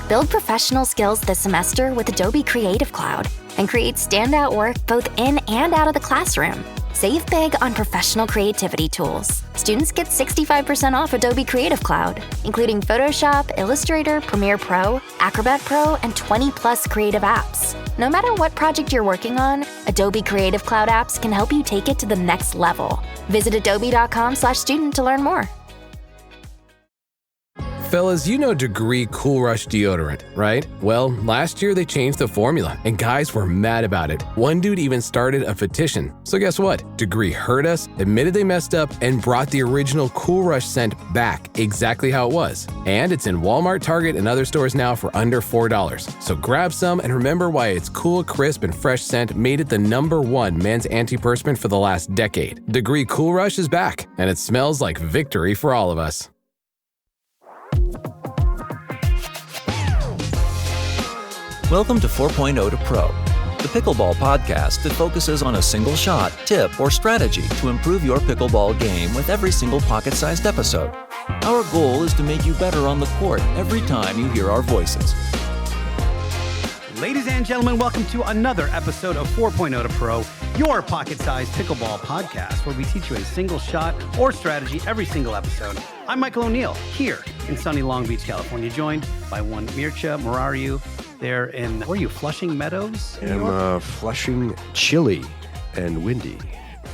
Build professional skills this semester with Adobe Creative Cloud and create standout work both in and out of the classroom. Save big on professional creativity tools. Students get 65% off Adobe Creative Cloud, including Photoshop, Illustrator, Premiere Pro, Acrobat Pro, and 20+ creative apps. No matter what project you're working on, Adobe Creative Cloud apps can help you take it to the next level. Visit adobe.com/student to learn more. Fellas, you know Degree Cool Rush deodorant, right? Well, last year they changed the formula, and guys were mad about it. One dude even started a petition. So guess what? Degree heard us, admitted they messed up, and brought the original Cool Rush scent back exactly how it was. And it's in Walmart, Target, and other stores now for under $4. So grab some and remember why its cool, crisp, and fresh scent made it the #1 men's antiperspirant for the last decade. Degree Cool Rush is back, and it smells like victory for all of us. Welcome to 4.0 to Pro, the pickleball podcast that focuses on a single shot, tip, or strategy to improve your pickleball game with every single pocket-sized episode. Our goal is to make you better on the court every time you hear our voices. Ladies and gentlemen, welcome to another episode of 4.0 to Pro, your pocket-sized pickleball podcast, where we teach you a single shot or strategy every single episode. I'm Michael O'Neill, here in sunny Long Beach, California, joined by one Mircea Murariu. There in, where are you, Flushing Meadows? I'm Flushing, chilly and windy.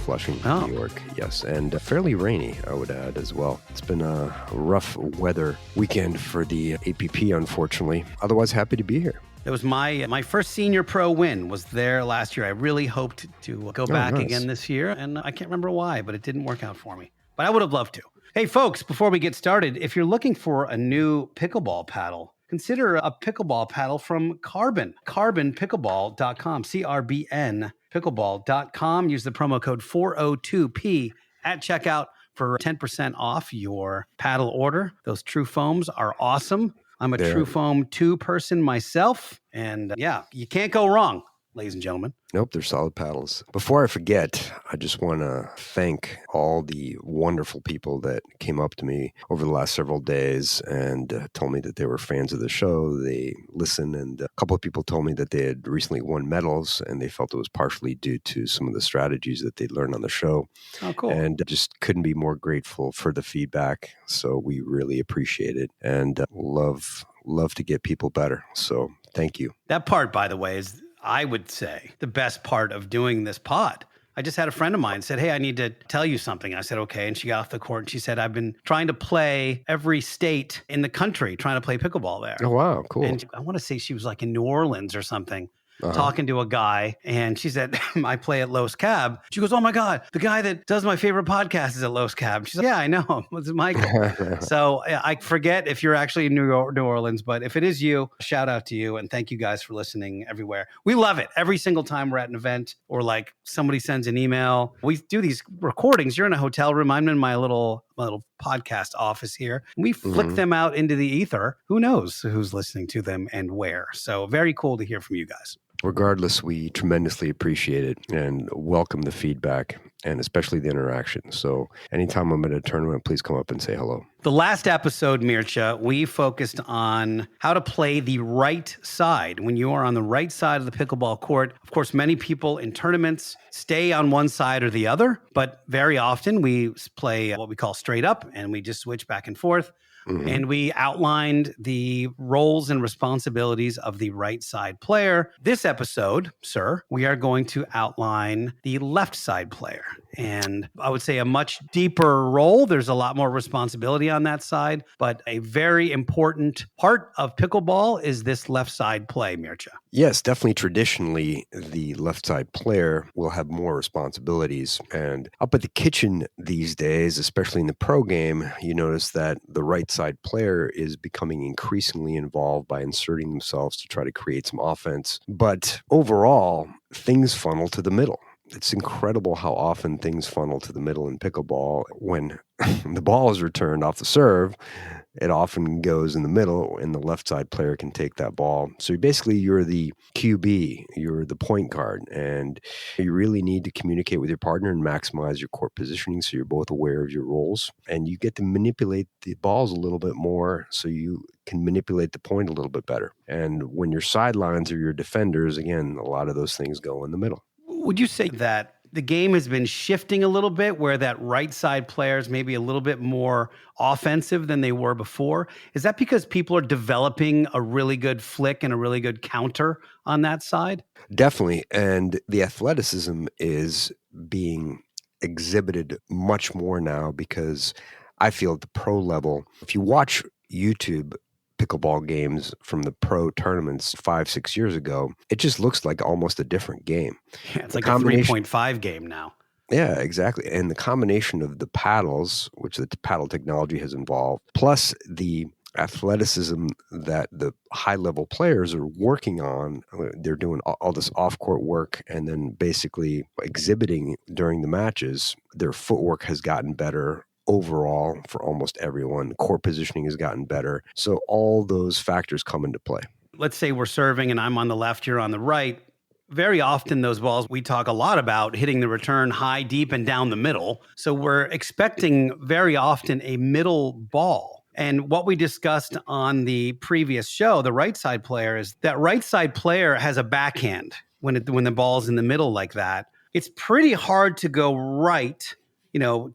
Flushing, New York, yes, and fairly rainy, I would add as well. It's been a rough weather weekend for the APP, unfortunately. Otherwise, happy to be here. It was my first senior pro win was there last year. I really hoped to go back again this year, and I can't remember why, but it didn't work out for me. But I would have loved to. Hey, folks, before we get started, if you're looking for a new pickleball paddle, consider a pickleball paddle from Carbon, carbonpickleball.com, CRBN pickleball.com. Use the promo code 402P at checkout for 10% off your paddle order. Those True Foams are awesome. I'm a True Foam 2 person myself, and you can't go wrong, ladies and gentlemen. Nope, they're solid paddles. Before I forget, I just want to thank all the wonderful people that came up to me over the last several days and told me that they were fans of the show. They listened, and a couple of people told me that they had recently won medals, and they felt it was partially due to some of the strategies that they'd learned on the show. Oh, cool. And just couldn't be more grateful for the feedback. So we really appreciate it and love to get people better. So thank you. That part, by the way, is, I would say, the best part of doing this pod. I just had a friend of mine said, hey, I need to tell you something. I said, okay. And she got off the court and she said, I've been trying to play every state in the country, trying to play pickleball there. Oh, wow. Cool. And I want to say she was like in New Orleans or something. Talking to a guy, and she said, I play at Los Cab. She goes, oh my God, the guy that does my favorite podcast is at Los Cab. She's like, yeah, I know. It's Michael. So I forget if you're actually in New Orleans, but if it is you, shout out to you, and thank you guys for listening everywhere. We love it. Every single time we're at an event or like somebody sends an email, we do these recordings. You're in a hotel room. I'm in my little podcast office here. We flick them out into the ether. Who knows who's listening to them and where? So very cool to hear from you guys. Regardless, we tremendously appreciate it and welcome the feedback and especially the interaction. So anytime I'm at a tournament, please come up and say hello. The last episode, Mircea, we focused on how to play the right side. When you are on the right side of the pickleball court, of course, many people in tournaments stay on one side or the other, but very often we play what we call straight up and we just switch back and forth. And we outlined the roles and responsibilities of the right side player. This episode, sir, we are going to outline the left side player. And I would say a much deeper role. There's a lot more responsibility on that side, but a very important part of pickleball is this left side play, Mircea. Yes, definitely. Traditionally, the left side player will have more responsibilities. And up at the kitchen these days, especially in the pro game, you notice that the right side player is becoming increasingly involved by inserting themselves to try to create some offense. But overall, things funnel to the middle. it's incredible how often things funnel to the middle in pickleball. When the ball is returned off the serve, it often goes in the middle and the left side player can take that ball. So you're the QB, you're the point guard, and you really need to communicate with your partner and maximize your court positioning so you're both aware of your roles. And you get to manipulate the balls a little bit more so you can manipulate the point a little bit better. And when your sidelines are your defenders, again, a lot of those things go in the middle. Would you say that the game has been shifting a little bit where that right side players maybe a little bit more offensive than they were before? Is that because people are developing a really good flick and a really good counter on that side? Definitely. And the athleticism is being exhibited much more now because I feel at the pro level, if you watch YouTube pickleball games from the pro tournaments 5-6 years ago, it just looks like almost a different game. Yeah, it's like a 3.5 game now. Yeah, exactly. And the combination of the paddles, which the paddle technology has involved, plus the athleticism that the high-level players are working on, they're doing all this off-court work and then basically exhibiting during the matches. Their footwork has gotten better overall for almost everyone. Court positioning has gotten better. So all those factors come into play. Let's say we're serving and I'm on the left, you're on the right. Very often those balls, we talk a lot about hitting the return high, deep, and down the middle. So we're expecting very often a middle ball. And what we discussed on the previous show, the right side player, is that right side player has a backhand when the ball's in the middle like that. It's pretty hard to go right,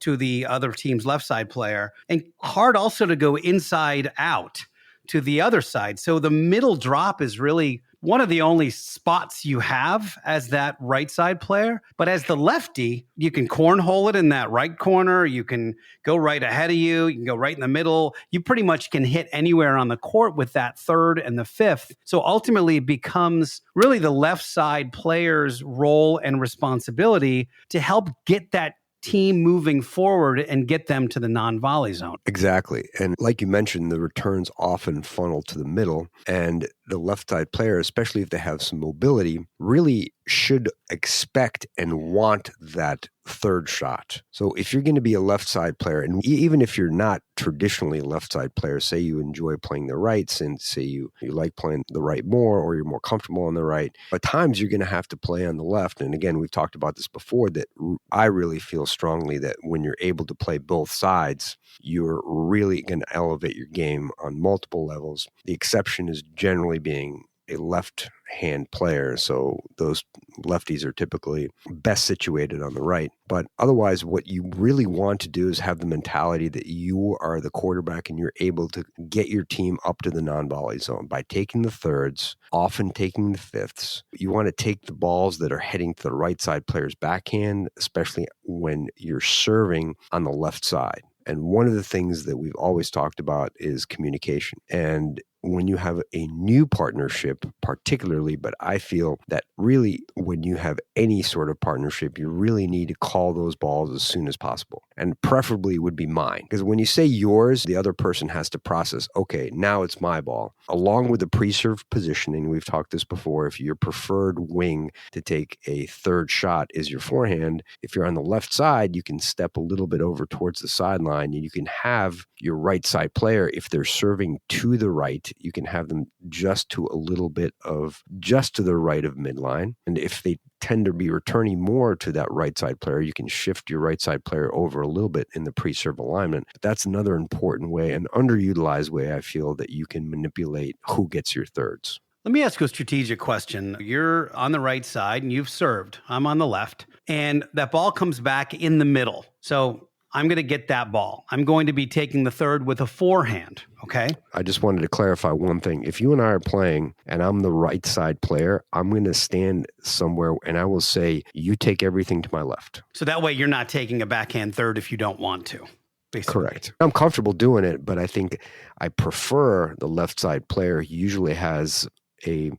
to the other team's left side player, and hard also to go inside out to the other side. So the middle drop is really one of the only spots you have as that right side player. But as the lefty, you can cornhole it in that right corner. You can go right ahead of you. You can go right in the middle. You pretty much can hit anywhere on the court with that third and the fifth. So ultimately it becomes really the left side player's role and responsibility to help get that team moving forward and get them to the non-volley zone. Exactly. And like you mentioned, the returns often funnel to the middle, and the left side player, especially if they have some mobility, really should expect and want that third shot. So if you're going to be a left side player, and even if you're not traditionally a left side player, say you enjoy playing the rights and say you like playing the right more, or you're more comfortable on the right, at times you're going to have to play on the left. And again, we've talked about this before, that I really feel strongly that when you're able to play both sides, you're really going to elevate your game on multiple levels. The exception is generally being a left-hand player, so those lefties are typically best situated on the right. But otherwise, what you really want to do is have the mentality that you are the quarterback and you're able to get your team up to the non-volley zone by taking the thirds, often taking the fifths. You want to take the balls that are heading to the right side player's backhand, especially when you're serving on the left side. And one of the things that we've always talked about is communication. And when you have a new partnership, particularly, but I feel that really when you have any sort of partnership, you really need to call those balls as soon as possible. And preferably would be mine. Because when you say yours, the other person has to process, okay, now it's my ball. Along with the pre-serve positioning, we've talked this before, if your preferred wing to take a third shot is your forehand, if you're on the left side, you can step a little bit over towards the sideline and you can have your right side player, if they're serving to the right, you can have them just to the right of midline. And if they tend to be returning more to that right side player, you can shift your right side player over a little bit in the pre-serve alignment. But that's another important way, an underutilized way, I feel, that you can manipulate who gets your thirds. Let me ask you a strategic question. You're on the right side and you've served. I'm on the left. And that ball comes back in the middle. So I'm going to get that ball. I'm going to be taking the third with a forehand, okay? I just wanted to clarify one thing. If you and I are playing and I'm the right side player, I'm going to stand somewhere and I will say, you take everything to my left. So that way you're not taking a backhand third if you don't want to, basically. Correct. I'm comfortable doing it, but I think I prefer the left side player. He usually has a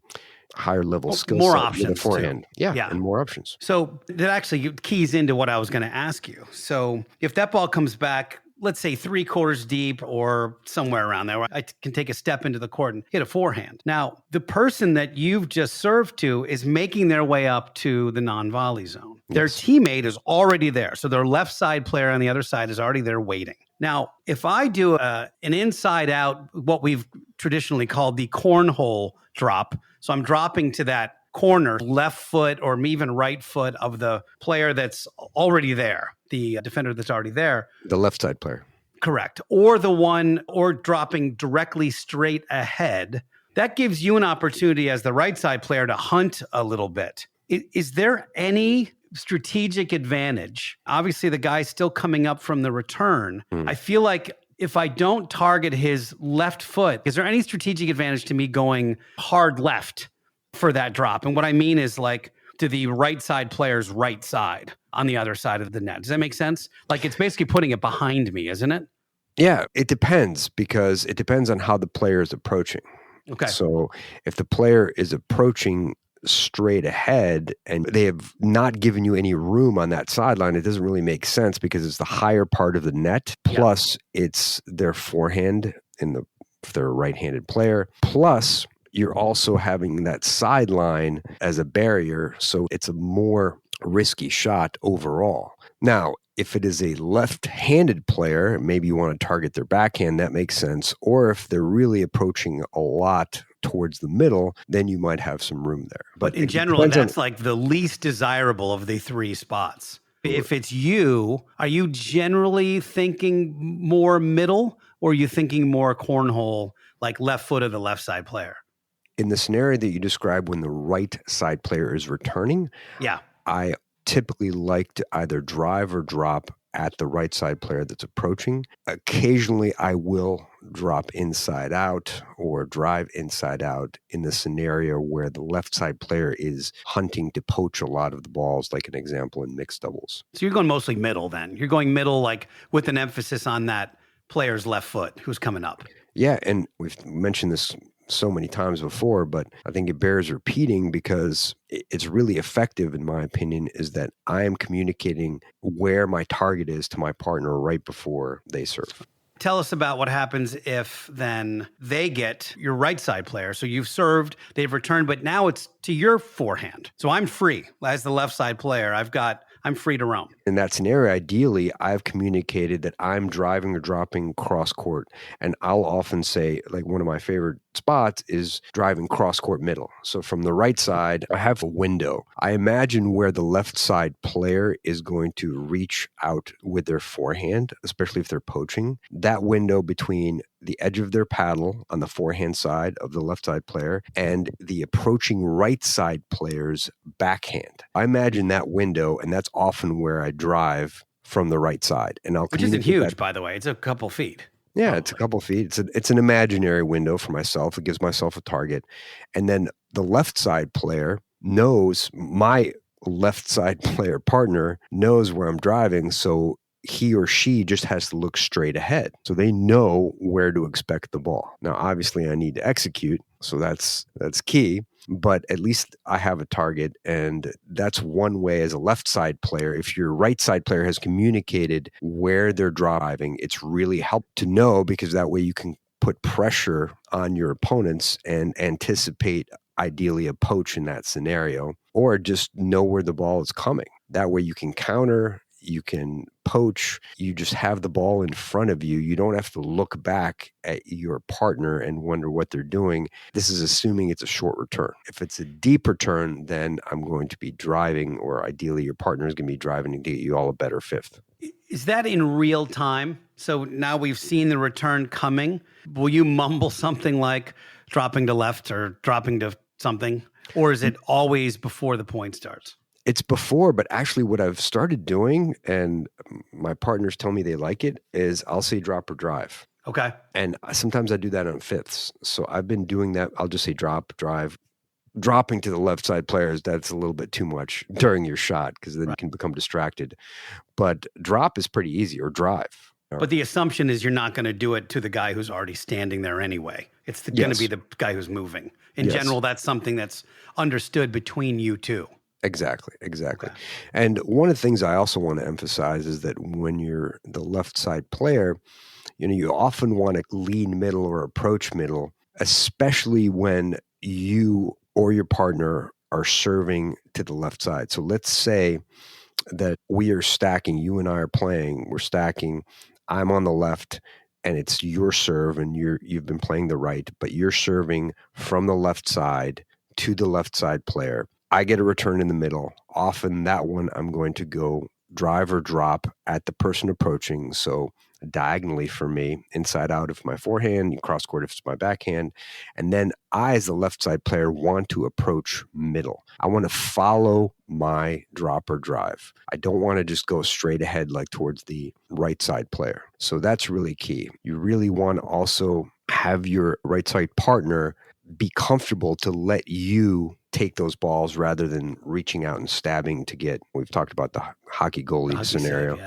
higher level skill more set options with a forehand. too. Yeah, and more options. So that actually keys into what I was going to ask you. So if that ball comes back let's say 3/4 deep or somewhere around there, I can take a step into the court and hit a forehand. Now, the person that you've just served to is making their way up to the non-volley zone. Their teammate is already there. So their left side player on the other side is already there waiting. Now, if I do an inside out, what we've traditionally called the cornhole drop, so I'm dropping to that corner, left foot or even right foot of the player that's already there, the defender that's already there. The left side player. Correct. Or the one, or dropping directly straight ahead. That gives you an opportunity as the right side player to hunt a little bit. Is there any strategic advantage? Obviously, the guy's still coming up from the return. I feel like if I don't target his left foot, is there any strategic advantage to me going hard left for that drop? And what I mean is like to the right side player's right side on the other side of the net. Does that make sense? Like it's basically putting it behind me, isn't it? Yeah, it depends because it depends on how the player is approaching. Okay. So if the player is approaching straight ahead and they have not given you any room on that sideline, it doesn't really make sense because it's the higher part of the net, plus it's their forehand if they're a right-handed player, plus you're also having that sideline as a barrier, so it's a more risky shot overall. Now, if it is a left-handed player, maybe you want to target their backhand, that makes sense. Or if they're really approaching a lot towards the middle, then you might have some room there. But in general, that's like the least desirable of the three spots. If it's you, are you generally thinking more middle or are you thinking more cornhole, like left foot of the left side player? In the scenario that you described when the right side player is returning, I typically like to either drive or drop at the right side player that's approaching. Occasionally, I will drop inside out or drive inside out in the scenario where the left side player is hunting to poach a lot of the balls, like an example in mixed doubles. So you're going mostly middle then. You're going middle like with an emphasis on that player's left foot who's coming up. Yeah, and we've mentioned this so many times before, but I think it bears repeating because it's really effective, in my opinion, is that I am communicating where my target is to my partner right before they serve. Tell us about what happens if then they get your right side player. So you've served, they've returned, but now it's to your forehand. So I'm free as the left side player. I'm free to roam. In that scenario, ideally, I've communicated that I'm driving or dropping cross court. And I'll often say, like, one of my favorite spots is driving cross court middle. So from the right side, I have a window. I imagine where the left side player is going to reach out with their forehand, especially if they're poaching. That window between the edge of their paddle on the forehand side of the left side player and the approaching right side player's backhand. I imagine that window, and that's often where I drive from the right side. And I'll Which isn't huge, by the way. It's a couple feet. Yeah, it's a couple feet. It's an imaginary window for myself. It gives myself a target. And then the left side player knows, my left side player partner knows where I'm driving, so he or she just has to look straight ahead. So they know where to expect the ball. Now, obviously, I need to execute, so that's key. But at least I have a target, and that's one way as a left side player. If your right side player has communicated where they're driving, it's really helped to know, because that way you can put pressure on your opponents and anticipate ideally a poach in that scenario, or just know where the ball is coming. That way you can counter, you can poach, you just have the ball in front of you. You don't have to look back at your partner and wonder what they're doing. This is assuming it's a short return. If it's a deep return, then I'm going to be driving, or ideally your partner is going to be driving to get you all a better fifth. Is that in real time? So now we've seen the return coming. Will you mumble something like dropping to left or dropping to something? Or is it always before the point starts? It's before, but actually what I've started doing, and my partners tell me they like it, is I'll say drop or drive. Okay. And sometimes I do that on fifths. So I've been doing that. I'll just say drop, drive. Dropping to the left side players, that's a little bit too much during your shot, because then you can become distracted. But drop is pretty easy, or drive. But the assumption is you're not going to do it to the guy who's already standing there anyway. It's going to be the guy who's moving. In general, that's something that's understood between you two. Exactly. Okay. And one of the things I also want to emphasize is that when you're the left side player, you often want to lean middle or approach middle, especially when you or your partner are serving to the left side. So let's say that we are stacking, you and I are playing, we're stacking, I'm on the left and it's your serve and you've been playing the right, but you're serving from the left side to the left side player. I get a return in the middle. Often that one I'm going to go drive or drop at the person approaching. So diagonally for me, inside out of my forehand, cross court if it's my backhand. And then I, as the left side player, want to approach middle. I want to follow my drop or drive. I don't want to just go straight ahead like towards the right side player. So that's really key. You really want to also have your right side partner be comfortable to let you take those balls rather than reaching out and stabbing to get, we've talked about the hockey goalie scenario.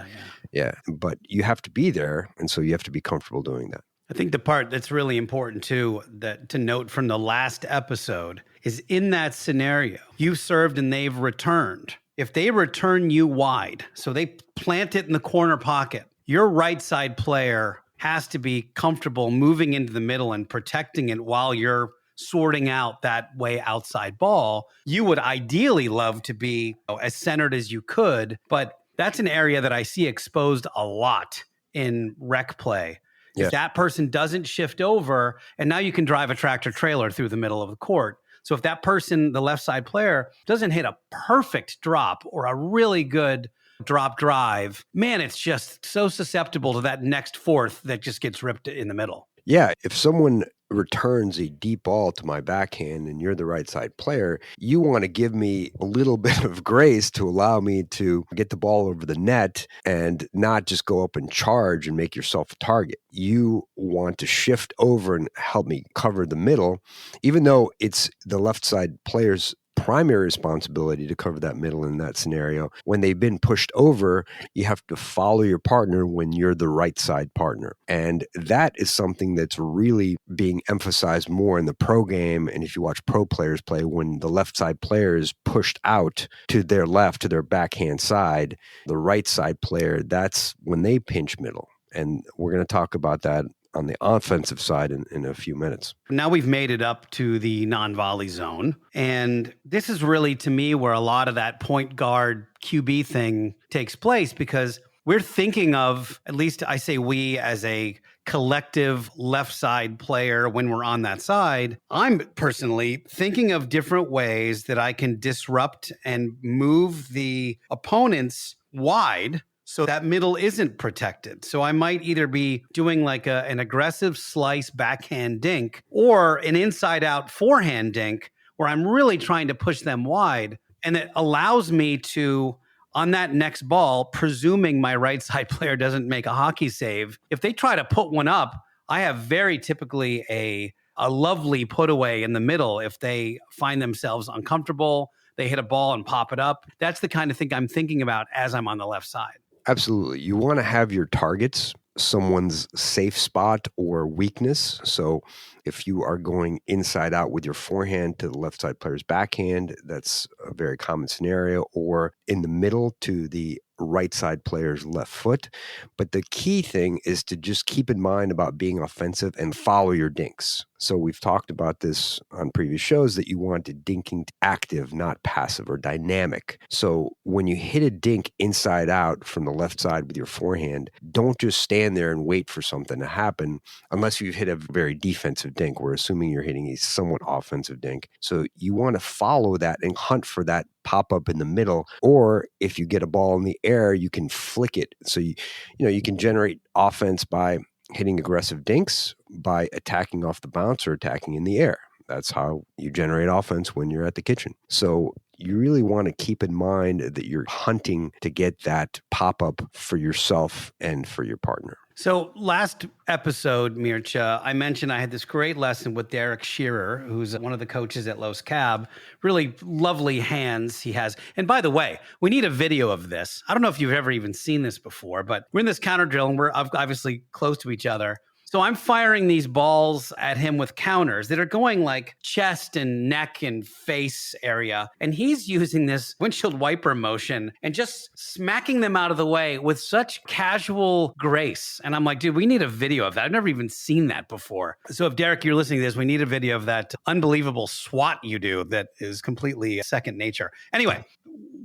Yeah. But you have to be there. And so you have to be comfortable doing that. I think the part that's really important too, that to note from the last episode, is in that scenario, you've served and they've returned. If they return you wide, so they plant it in the corner pocket, your right side player has to be comfortable moving into the middle and protecting it while you're sorting out that way outside ball. You would ideally love to be as centered as you could, but that's an area that I see exposed a lot in rec play. If that person doesn't shift over, and now you can drive a tractor trailer through the middle of the court. So if that person, the left side player, doesn't hit a perfect drop or a really good drop drive, man, it's just so susceptible to that next fourth that just gets ripped in the middle. Yeah, if someone returns a deep ball to my backhand and you're the right side player, you want to give me a little bit of grace to allow me to get the ball over the net and not just go up and charge and make yourself a target. You want to shift over and help me cover the middle, even though it's the left side player's primary responsibility to cover that middle in that scenario. When they've been pushed over, you have to follow your partner when you're the right side partner. And that is something that's really being emphasized more in the pro game. And if you watch pro players play, when the left side player is pushed out to their left, to their backhand side, the right side player, that's when they pinch middle. And we're going to talk about that on the offensive side in a few minutes. Now we've made it up to the non-volley zone. And this is really, to me, where a lot of that point guard QB thing takes place, because we're thinking of, at least I say we as a collective left side player when we're on that side, I'm personally thinking of different ways that I can disrupt and move the opponents wide so that middle isn't protected. So I might either be doing like an aggressive slice backhand dink or an inside out forehand dink where I'm really trying to push them wide. And it allows me to, on that next ball, presuming my right side player doesn't make a hockey save, if they try to put one up, I have very typically a lovely put away in the middle. If they find themselves uncomfortable, they hit a ball and pop it up. That's the kind of thing I'm thinking about as I'm on the left side. Absolutely. You want to have your targets someone's safe spot or weakness. So if you are going inside out with your forehand to the left side player's backhand, that's a very common scenario, or in the middle to the right side player's left foot. But the key thing is to just keep in mind about being offensive and follow your dinks. So we've talked about this on previous shows that you want dinking active, not passive or dynamic. So when you hit a dink inside out from the left side with your forehand, don't just stand there and wait for something to happen unless you've hit a very defensive dink. We're assuming you're hitting a somewhat offensive dink. So you want to follow that and hunt for that pop up in the middle, or if you get a ball in the air, you can flick it. So you can generate offense by hitting aggressive dinks, by attacking off the bounce or attacking in the air. That's how you generate offense when you're at the kitchen. So you really want to keep in mind that you're hunting to get that pop up for yourself and for your partner. So last episode, Mircea, I mentioned I had this great lesson with Derek Shearer, who's one of the coaches at Los Cab. Really lovely hands he has. And by the way, we need a video of this. I don't know if you've ever even seen this before, but we're in this counter drill and we're obviously close to each other. So I'm firing these balls at him with counters that are going like chest and neck and face area. And he's using this windshield wiper motion and just smacking them out of the way with such casual grace. And I'm like, dude, we need a video of that. I've never even seen that before. So if Derek, you're listening to this, we need a video of that unbelievable swat you do that is completely second nature. Anyway,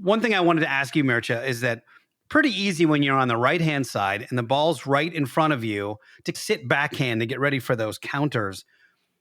one thing I wanted to ask you, Mircea, is that pretty easy when you're on the right-hand side and the ball's right in front of you to sit backhand to get ready for those counters.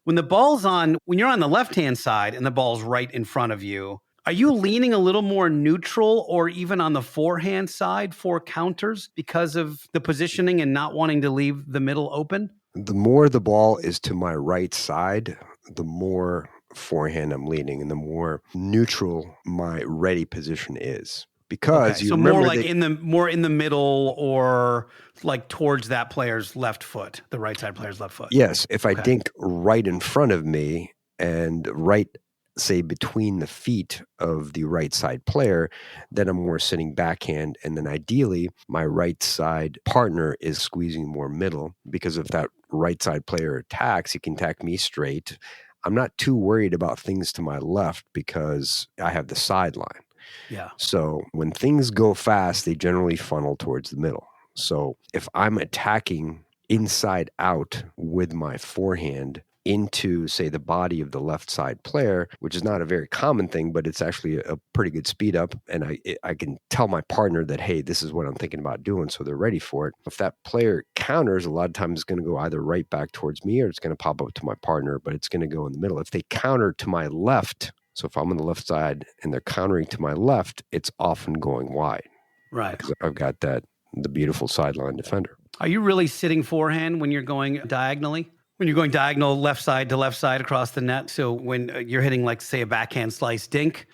When you're on the left-hand side and the ball's right in front of you, are you leaning a little more neutral or even on the forehand side for counters because of the positioning and not wanting to leave the middle open? The more the ball is to my right side, the more forehand I'm leaning and the more neutral my ready position is. Because okay, so more like in the middle or like towards that player's left foot, the right side player's left foot. Yes, if I dink right in front of me and right, say, between the feet of the right side player, then I'm more sitting backhand. And then ideally, my right side partner is squeezing more middle because if that right side player attacks, he can attack me straight. I'm not too worried about things to my left because I have the sideline. Yeah. So when things go fast, they generally funnel towards the middle. So if I'm attacking inside out with my forehand into, say, the body of the left side player, which is not a very common thing, but it's actually a pretty good speed up. And I can tell my partner that, hey, this is what I'm thinking about doing. So they're ready for it. If that player counters, a lot of times it's going to go either right back towards me or it's going to pop up to my partner, but it's going to go in the middle. If they counter to my left, so if I'm on the left side and they're countering to my left, it's often going wide. Right. Because I've got the beautiful sideline defender. Are you really sitting forehand when you're going diagonally? When you're going diagonal left side to left side across the net? So when you're hitting, like, say, a backhand slice dink,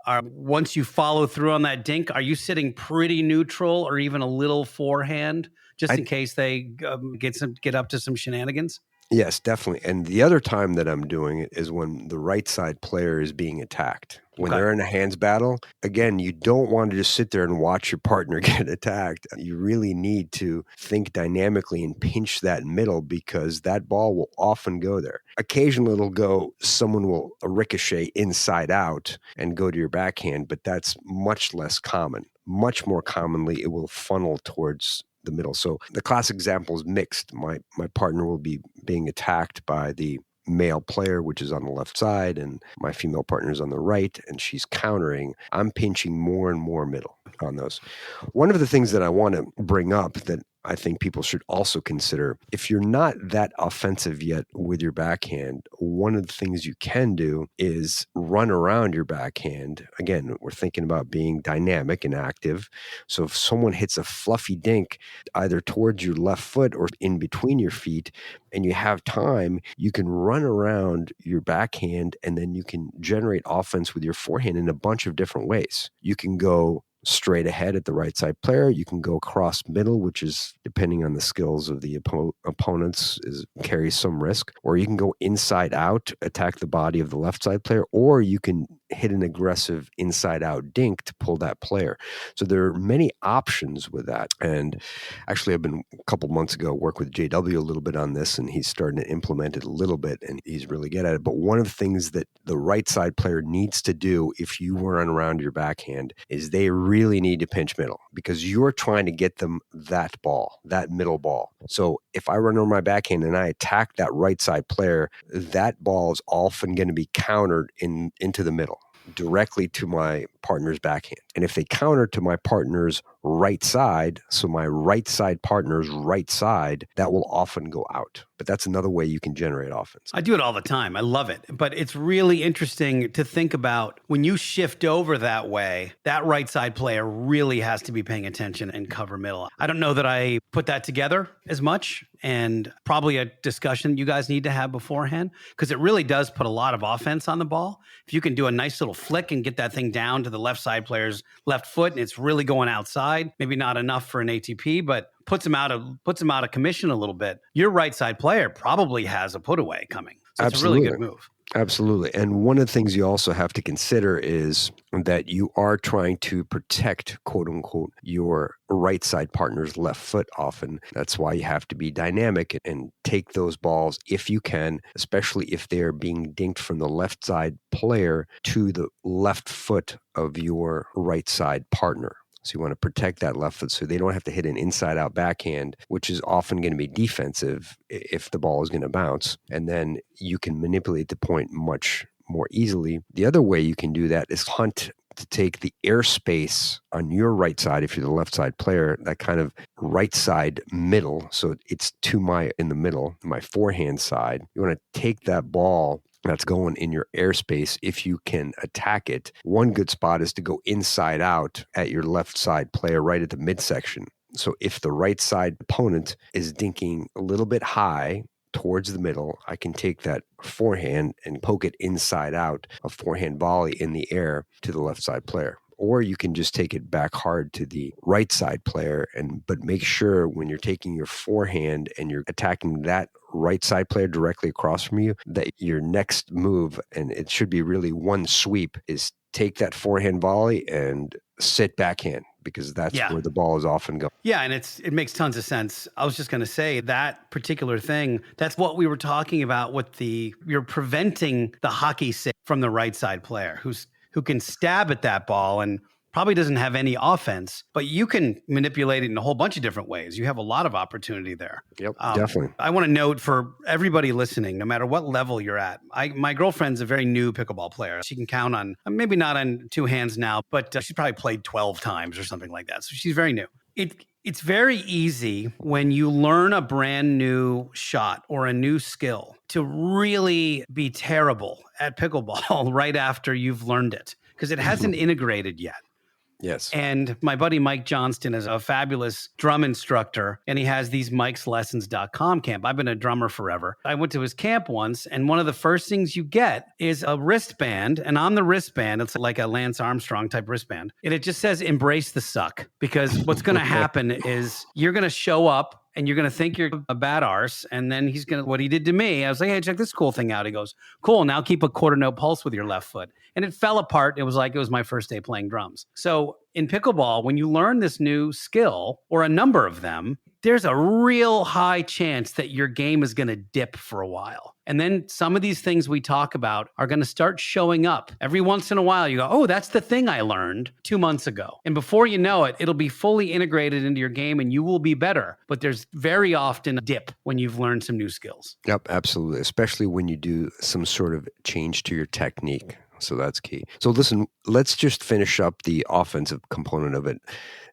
once you follow through on that dink, are you sitting pretty neutral or even a little forehand just in case they get up to some shenanigans? Yes, definitely. And the other time that I'm doing it is when the right side player is being attacked. When they're in a hands battle, again, you don't want to just sit there and watch your partner get attacked. You really need to think dynamically and pinch that middle because that ball will often go there. Occasionally someone will ricochet inside out and go to your backhand, but that's much less common. Much more commonly, it will funnel towards the middle. So the classic example is mixed. My partner will be being attacked by the male player, which is on the left side, and my female partner is on the right, and she's countering. I'm pinching more and more middle on those. One of the things that I want to bring up that I think people should also consider, if you're not that offensive yet with your backhand, one of the things you can do is run around your backhand. Again, we're thinking about being dynamic and active. So if someone hits a fluffy dink either towards your left foot or in between your feet, and you have time, you can run around your backhand and then you can generate offense with your forehand in a bunch of different ways. You can go straight ahead at the right side player. You can go cross middle, which is, depending on the skills of the opponents, carries some risk. Or you can go inside out, attack the body of the left side player, or you can hit an aggressive inside out dink to pull that player. So there are many options with that. And actually, I've been a couple months ago work with JW a little bit on this, and he's starting to implement it a little bit, and he's really good at it. But one of the things that the right side player needs to do if you run around your backhand is they really need to pinch middle because you're trying to get them that ball, that middle ball. So if I run over my backhand and I attack that right side player, that ball is often going to be countered into the middle, directly to my partner's backhand. And if they counter to my partner's right side, so my right side partner's right side, that will often go out. But that's another way you can generate offense. I do it all the time. I love it. But it's really interesting to think about when you shift over that way, that right side player really has to be paying attention and cover middle. I don't know that I put that together as much, and probably a discussion you guys need to have beforehand because it really does put a lot of offense on the ball. If you can do a nice little flick and get that thing down to the left side player's left foot and it's really going outside, maybe not enough for an ATP, but puts him out of commission a little bit. Your right side player probably has a put away coming. So it's a really good move. Absolutely. And one of the things you also have to consider is that you are trying to protect, quote unquote, your right side partner's left foot often. That's why you have to be dynamic and take those balls if you can, especially if they're being dinked from the left side player to the left foot of your right side partner. So you want to protect that left foot so they don't have to hit an inside-out backhand, which is often going to be defensive if the ball is going to bounce. And then you can manipulate the point much more easily. The other way you can do that is hunt to take the airspace on your right side, if you're the left side player, that kind of right side middle. So it's in the middle, my forehand side. You want to take that ball that's going in your airspace if you can attack it. One good spot is to go inside out at your left side player right at the midsection. So if the right side opponent is dinking a little bit high towards the middle, I can take that forehand and poke it inside out, a forehand volley in the air to the left side player. Or you can just take it back hard to the right side player, but make sure when you're taking your forehand and you're attacking that right side player directly across from you, that your next move, and it should be really one sweep, is take that forehand volley and sit backhand, because that's where the ball is often going. Yeah, and it makes tons of sense. I was just going to say that particular thing, that's what we were talking about with you're preventing the hockey stick from the right side player who can stab at that ball and probably doesn't have any offense, but you can manipulate it in a whole bunch of different ways. You have a lot of opportunity there. Yep, definitely. I want to note for everybody listening, no matter what level you're at, my girlfriend's a very new pickleball player. She can count on, maybe not on two hands now, but she's probably played 12 times or something like that. So she's very new. It's very easy when you learn a brand new shot or a new skill to really be terrible at pickleball right after you've learned it, because it hasn't integrated yet. Yes. And my buddy Mike Johnston is a fabulous drum instructor, and he has these Mike'sLessons.com camp. I've been a drummer forever. I went to his camp once, and one of the first things you get is a wristband. And on the wristband, it's like a Lance Armstrong type wristband. And it just says, embrace the suck. Because what's going to happen is you're going to show up and you're going to think you're a bad arse. And then what he did to me, I was like, hey, check this cool thing out. He goes, cool, now keep a quarter note pulse with your left foot. And it fell apart. It was like it was my first day playing drums. So in pickleball, when you learn this new skill or a number of them, there's a real high chance that your game is going to dip for a while. And then some of these things we talk about are going to start showing up. Every once in a while, you go, oh, that's the thing I learned 2 months ago. And before you know it, it'll be fully integrated into your game and you will be better. But there's very often a dip when you've learned some new skills. Yep, absolutely. Especially when you do some sort of change to your technique. So that's key. So listen, let's just finish up the offensive component of it.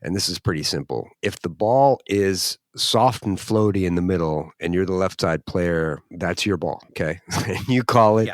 And this is pretty simple. If the ball is soft and floaty in the middle and you're the left side player, that's your ball, okay? And you call it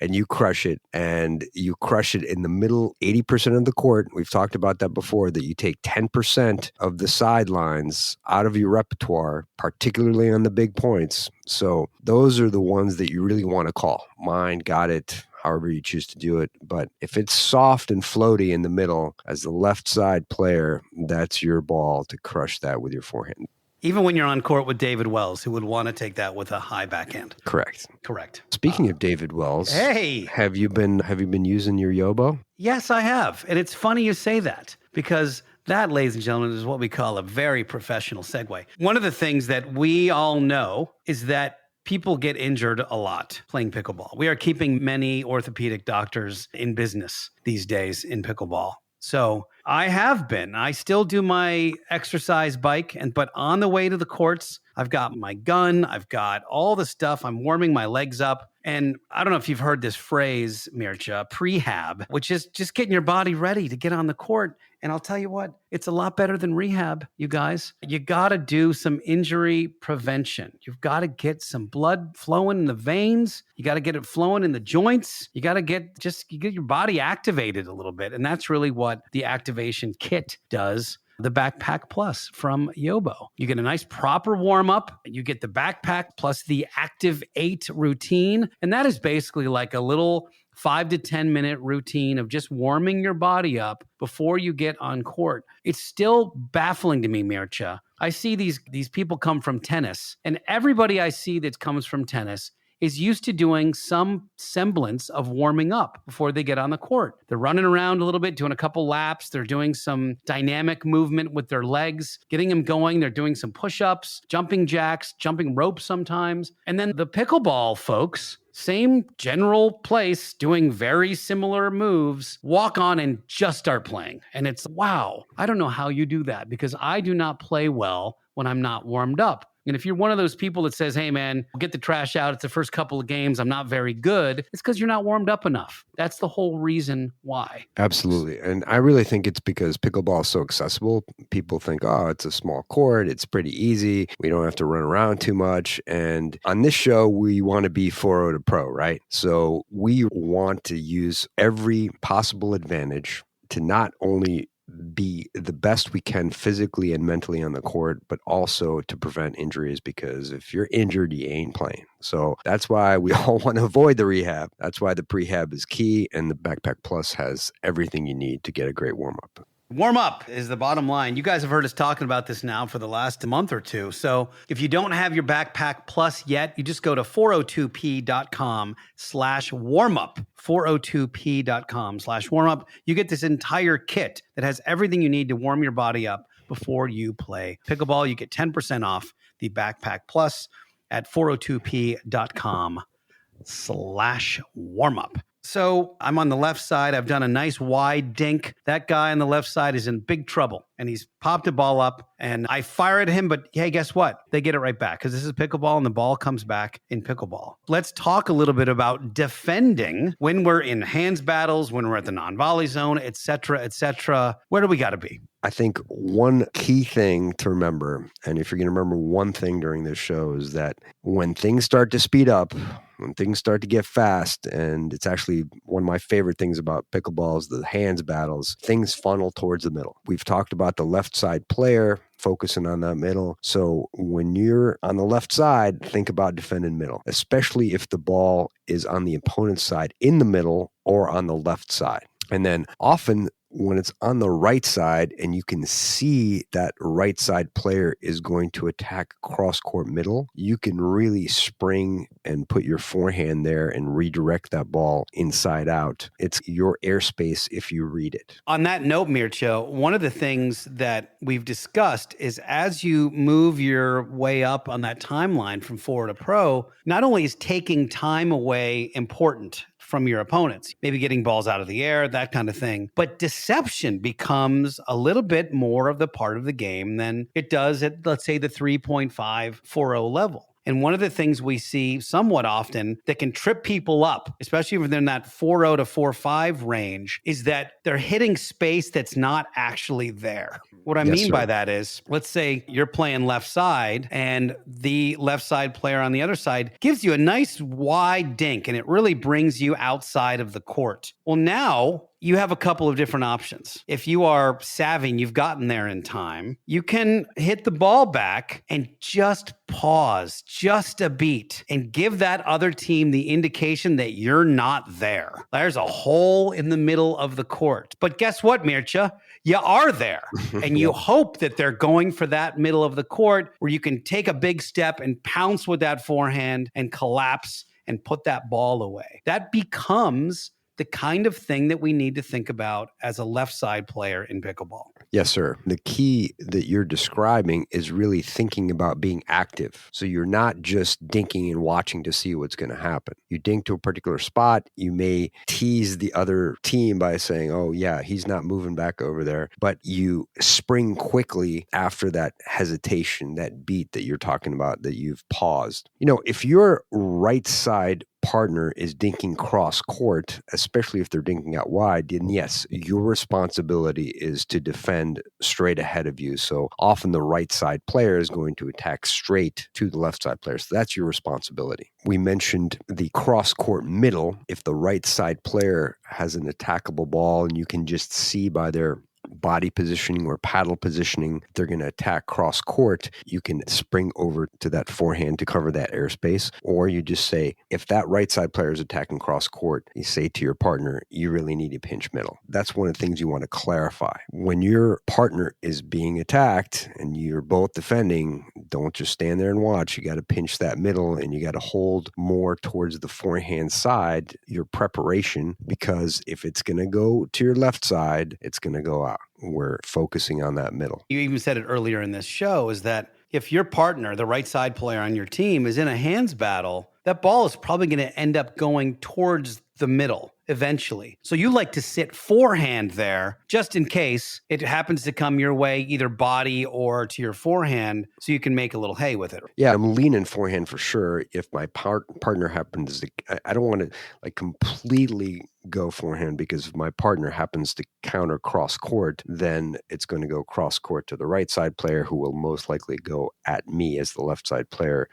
and you crush it, and you crush it in the middle 80% of the court. We've talked about that before, that you take 10% of the sidelines out of your repertoire, particularly on the big points. So those are the ones that you really want to call. Mine, got it, however you choose to do it. But if it's soft and floaty in the middle, as the left side player, that's your ball to crush that with your forehand. Even when you're on court with David Wells, who would want to take that with a high backhand. Correct. Speaking of David Wells, hey, have you been using your Yobo? Yes, I have. And it's funny you say that, because that, ladies and gentlemen, is what we call a very professional segue. One of the things that we all know is that people get injured a lot playing pickleball. We are keeping many orthopedic doctors in business these days in pickleball. So I still do my exercise bike, but on the way to the courts, I've got my gun, I've got all the stuff, I'm warming my legs up. And I don't know if you've heard this phrase, Mircea, prehab, which is just getting your body ready to get on the court. And I'll tell you what, it's a lot better than rehab, you guys. You got to do some injury prevention. You've got to get some blood flowing in the veins. You got to get it flowing in the joints. You got to get your body activated a little bit. And that's really what the activation kit does. The Backpack Plus from Yobo. You get a nice proper warm up. You get the backpack plus the Active 8 routine. And that is basically like a little 5 to 10 minute routine of just warming your body up before you get on court. It's still baffling to me, Mircea. I see these people come from tennis, and everybody I see that comes from tennis is used to doing some semblance of warming up before they get on the court. They're running around a little bit, doing a couple laps. They're doing some dynamic movement with their legs, getting them going. They're doing some push-ups, jumping jacks, jumping ropes sometimes. And then the pickleball folks, same general place, doing very similar moves, walk on and just start playing. And it's, wow, I don't know how you do that because I do not play well when I'm not warmed up. And if you're one of those people that says, hey, man, get the trash out. It's the first couple of games. I'm not very good. It's because you're not warmed up enough. That's the whole reason why. Absolutely. And I really think it's because pickleball is so accessible. People think, oh, it's a small court. It's pretty easy. We don't have to run around too much. And on this show, we want to be 4.0 to pro, right? So we want to use every possible advantage to not only be the best we can physically and mentally on the court, but also to prevent injuries, because if you're injured, you ain't playing. So that's why we all want to avoid the rehab. That's why the prehab is key, and the Backpack Plus has everything you need to get a great warm-up. Warm up is the bottom line. You guys have heard us talking about this now for the last month or two. So if you don't have your Backpack Plus yet, you just go to 402p.com/warmup. 402p.com/warmup. You get this entire kit that has everything you need to warm your body up before you play pickleball. You get 10% off the Backpack Plus at 402p.com/warmup. So I'm on the left side. I've done a nice wide dink. That guy on the left side is in big trouble, and he's popped a ball up, and I fire at him, but hey, guess what? They get it right back because this is pickleball, and the ball comes back in pickleball. Let's talk a little bit about defending when we're in hands battles, when we're at the non-volley zone, et cetera, et cetera. Where do we got to be? I think one key thing to remember, and if you're going to remember one thing during this show, is that when things start to speed up, when things start to get fast, and it's actually one of my favorite things about pickleball is the hands battles, things funnel towards the middle. We've talked about the left side player focusing on that middle. So when you're on the left side, think about defending middle, especially if the ball is on the opponent's side in the middle or on the left side. And then often when it's on the right side and you can see that right side player is going to attack cross court middle, you can really spring and put your forehand there and redirect that ball inside out. It's your airspace if you read it. On that note, Mircea, one of the things that we've discussed is as you move your way up on that timeline from 4 to pro, not only is taking time away important from your opponents, maybe getting balls out of the air, that kind of thing. But deception becomes a little bit more of the part of the game than it does at, let's say, the 3.5, 4.0 level. And one of the things we see somewhat often that can trip people up, especially if they're in that 4.0 to 4.5 range, is that they're hitting space that's not actually there. What I mean by that is, let's say you're playing left side and the left side player on the other side gives you a nice wide dink and it really brings you outside of the court. Well, now you have a couple of different options. If you are savvy and you've gotten there in time, you can hit the ball back and just pause just a beat and give that other team the indication that you're not there. There's a hole in the middle of the court. But guess what, Mircea? You are there. And you hope that they're going for that middle of the court where you can take a big step and pounce with that forehand and collapse and put that ball away. That becomes the kind of thing that we need to think about as a left side player in pickleball. Yes, sir. The key that you're describing is really thinking about being active. So you're not just dinking and watching to see what's going to happen. You dink to a particular spot. You may tease the other team by saying, oh, yeah, he's not moving back over there. But you spring quickly after that hesitation, that beat that you're talking about, that you've paused. You know, if your right side partner is dinking cross court, especially if they're dinking out wide, then yes, your responsibility is to defend straight ahead of you. So often the right side player is going to attack straight to the left side player. So that's your responsibility. We mentioned the cross court middle. If the right side player has an attackable ball and you can just see by their body positioning or paddle positioning. If they're going to attack cross court, you can spring over to that forehand to cover that airspace. Or you just say, if that right side player is attacking cross court, you say to your partner, you really need to pinch middle. That's one of the things you want to clarify. When your partner is being attacked and you're both defending, don't just stand there and watch. You got to pinch that middle and you got to hold more towards the forehand side, your preparation, because if it's going to go to your left side, it's going to go out. We're focusing on that middle. You even said it earlier in this show, is that if your partner, the right side player on your team, is in a hands battle, that ball is probably going to end up going towards the middle eventually. So you like to sit forehand there just in case it happens to come your way, either body or to your forehand, so you can make a little hay with it. Yeah, I'm leaning forehand for sure. If my partner happens to, I don't want to like completely go forehand, because if my partner happens to counter cross court, then it's going to go cross court to the right side player, who will most likely go at me as the left side player.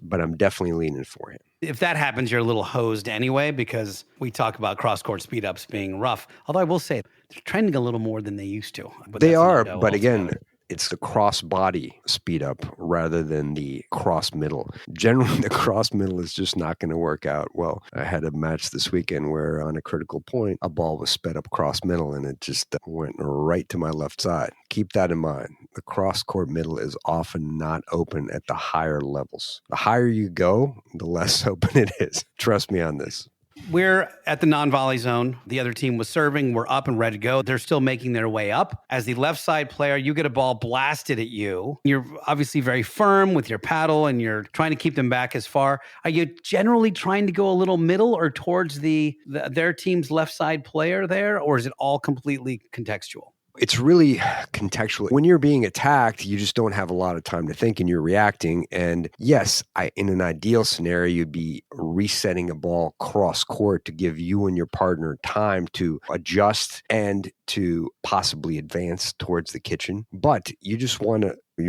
But I'm definitely leaning forehand. If that happens, you're a little hosed anyway, because we talk about cross-court speed-ups being rough. Although I will say they're trending a little more than they used to. But they are, but again, it's the cross body speed up rather than the cross middle. Generally, the cross middle is just not going to work out well. I had a match this weekend where on a critical point, a ball was sped up cross middle and it just went right to my left side. Keep that in mind. The cross court middle is often not open at the higher levels. The higher you go, the less open it is. Trust me on this. We're at the non-volley zone. The other team was serving. We're up and ready to go. They're still making their way up. As the left side player, you get a ball blasted at you. You're obviously very firm with your paddle and you're trying to keep them back as far. Are you generally trying to go a little middle or towards their team's left side player there, or is it all completely contextual? It's really contextual. When you're being attacked, you just don't have a lot of time to think and you're reacting. And yes, in an ideal scenario, you'd be resetting a ball cross court to give you and your partner time to adjust and to possibly advance towards the kitchen. But you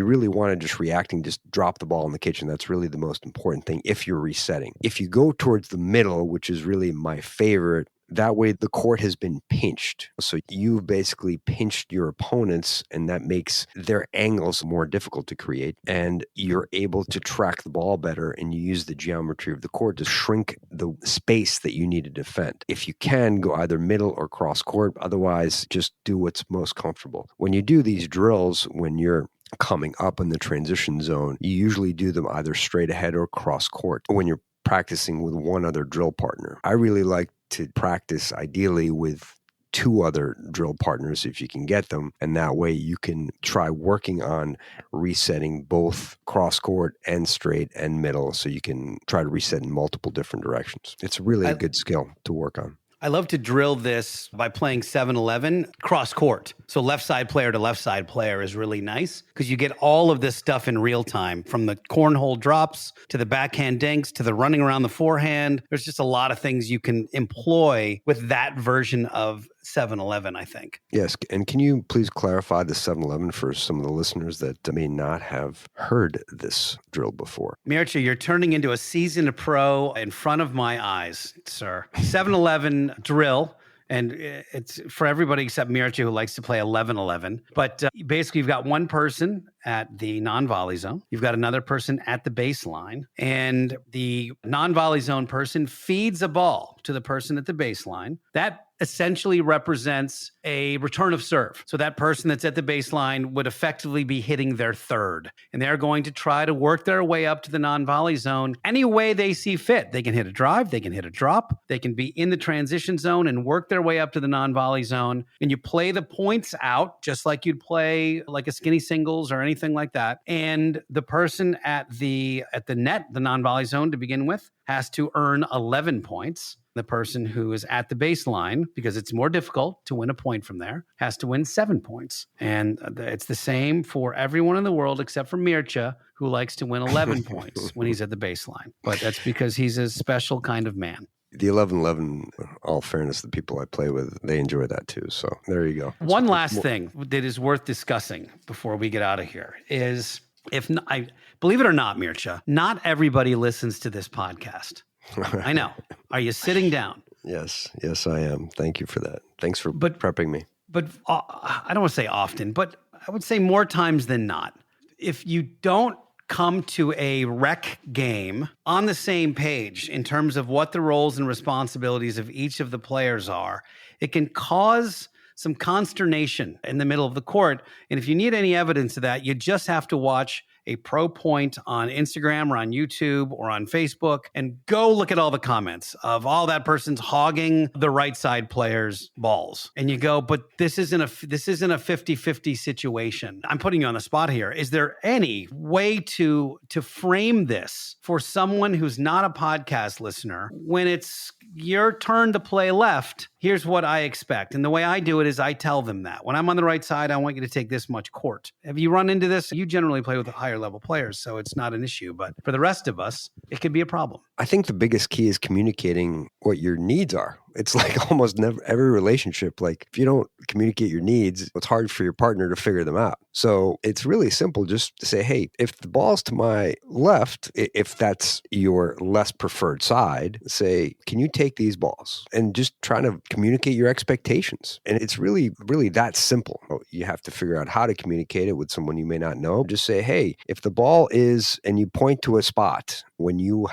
really want to just reacting, just drop the ball in the kitchen. That's really the most important thing if you're resetting. If you go towards the middle, which is really my favorite, that way the court has been pinched. So you've basically pinched your opponents and that makes their angles more difficult to create. And you're able to track the ball better and you use the geometry of the court to shrink the space that you need to defend. If you can, go either middle or cross court. Otherwise, just do what's most comfortable. When you do these drills, when you're coming up in the transition zone, you usually do them either straight ahead or cross court when you're practicing with one other drill partner. I really like to practice ideally with two other drill partners if you can get them. And that way you can try working on resetting both cross court and straight and middle. So you can try to reset in multiple different directions. It's really a good skill to work on. I love to drill this by playing 7-11 cross court. So left side player to left side player is really nice because you get all of this stuff in real time, from the cornhole drops to the backhand dinks to the running around the forehand. There's just a lot of things you can employ with that version of 7-11, I think. Yes. And can you please clarify the 7-11 for some of the listeners that may not have heard this drill before? Mircea, you're turning into a seasoned pro in front of my eyes, sir. 7-11 drill. And it's for everybody except Mircea, who likes to play 11-11. But basically, you've got one person at the non-volley zone. You've got another person at the baseline. And the non-volley zone person feeds a ball to the person at the baseline. That essentially represents a return of serve. So that person that's at the baseline would effectively be hitting their third. And they're going to try to work their way up to the non-volley zone any way they see fit. They can hit a drive, they can hit a drop, they can be in the transition zone and work their way up to the non-volley zone. And you play the points out just like you'd play like a skinny singles or anything like that. And the person at the net, the non-volley zone to begin with, has to earn 11 points. The person who is at the baseline, because it's more difficult to win a point from there, has to win 7 points. And it's the same for everyone in the world except for Mircea, who likes to win 11 points when he's at the baseline. But that's because he's a special kind of man. The 11-11, all fairness, the people I play with, they enjoy that too. So there you go. One last thing that is worth discussing before we get out of here is, believe it or not, Mircea, not everybody listens to this podcast. I know. Are you sitting down? Yes, I am. Thank you for that. Thanks for prepping me. but I don't want to say often, but I would say more times than not. If you don't come to a rec game on the same page in terms of what the roles and responsibilities of each of the players are, it can cause some consternation in the middle of the court. And if you need any evidence of that, you just have to watch a pro point on Instagram or on YouTube or on Facebook and go look at all the comments of all that person's hogging the right side player's balls. And you go, but this isn't a 50-50 situation. I'm putting you on the spot here. Is there any way to frame this for someone who's not a podcast listener when it's your turn to play left? Here's what I expect. And the way I do it is I tell them that. When I'm on the right side, I want you to take this much court. Have you run into this? You generally play with higher level players, so it's not an issue. But for the rest of us, it could be a problem. I think the biggest key is communicating what your needs are. It's like almost every relationship. Like if you don't communicate your needs, it's hard for your partner to figure them out. So it's really simple just to say, hey, if the ball's to my left, if that's your less preferred side, say, can you take these balls? And just try to communicate your expectations. And it's really, really that simple. You have to figure out how to communicate it with someone you may not know. Just say, hey, if the ball is, and you point to a spot when you're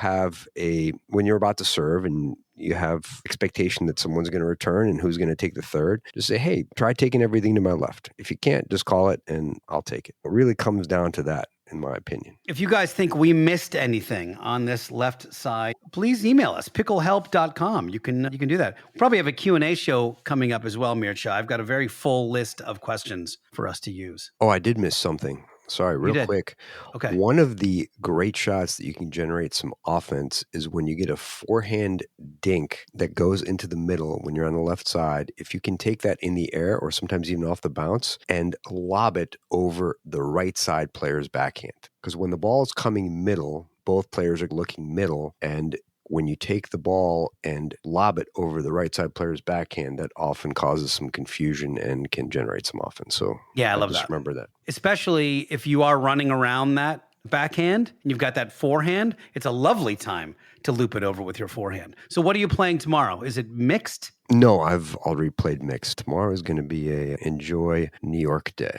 about to serve and you have expectation that someone's going to return and who's going to take the third, just say, hey, try taking everything to my left. If you can't, just call it and I'll take it. It really comes down to that, in my opinion. If you guys think we missed anything on this left side, please email us, picklehelp.com. You can do that. We'll probably have a Q&A show coming up as well, Mircea. I've got a very full list of questions for us to use. Oh, I did miss something. Sorry, real quick. Okay. One of the great shots that you can generate some offense is when you get a forehand dink that goes into the middle when you're on the left side. If you can take that in the air or sometimes even off the bounce and lob it over the right side player's backhand. Because when the ball is coming middle, both players are looking middle, and when you take the ball and lob it over the right side player's backhand, that often causes some confusion and can generate some offense. So yeah, I love just that. Remember that. Especially if you are running around that backhand and you've got that forehand, it's a lovely time to loop it over with your forehand. So what are you playing tomorrow? Is it mixed? No, I've already played mixed. Tomorrow is going to be a Enjoy New York day.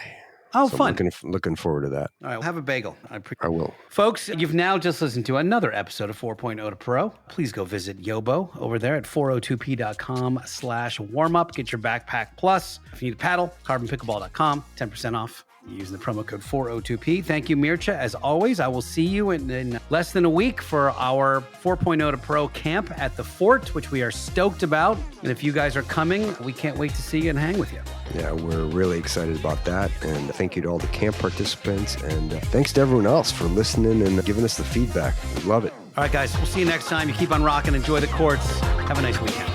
Oh, so fun. Looking forward to that. All right, have a bagel. I will. Folks, you've now just listened to another episode of 4.0 to Pro. Please go visit Yobo over there at 402p.com/warmup. Get your backpack plus. If you need a paddle, carbonpickleball.com, 10% off. Using the promo code 402p. Thank you, Mircea. As always, I will see you in less than a week for our 4.0 to Pro camp at the Fort, which we are stoked about. And if you guys are coming, we can't wait to see you and hang with you. Yeah, we're really excited about that. And thank you to all the camp participants. And thanks to everyone else for listening and giving us the feedback. We love it. All right, guys, we'll see you next time. You keep on rocking. Enjoy the courts. Have a nice weekend.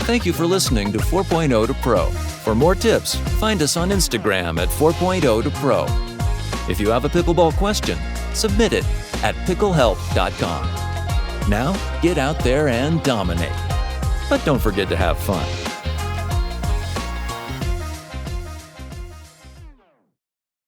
Thank you for listening to 4.0 to Pro. For more tips, find us on Instagram at 4.0 to Pro. If you have a pickleball question, submit it at picklehelp.com. Now, get out there and dominate. But don't forget to have fun.